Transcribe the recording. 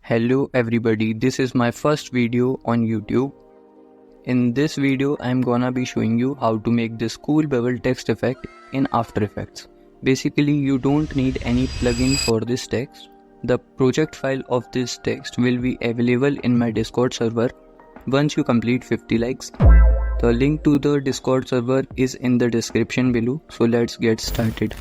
Hello everybody, this is my first video on YouTube. In this video, I'm gonna be showing you how to make this cool bevel text effect in After Effects. Basically, you don't need any plugin for this text. The project file of this text will be available in my Discord server once you complete 50 likes. The link to the Discord server is in the description below, so let's get started.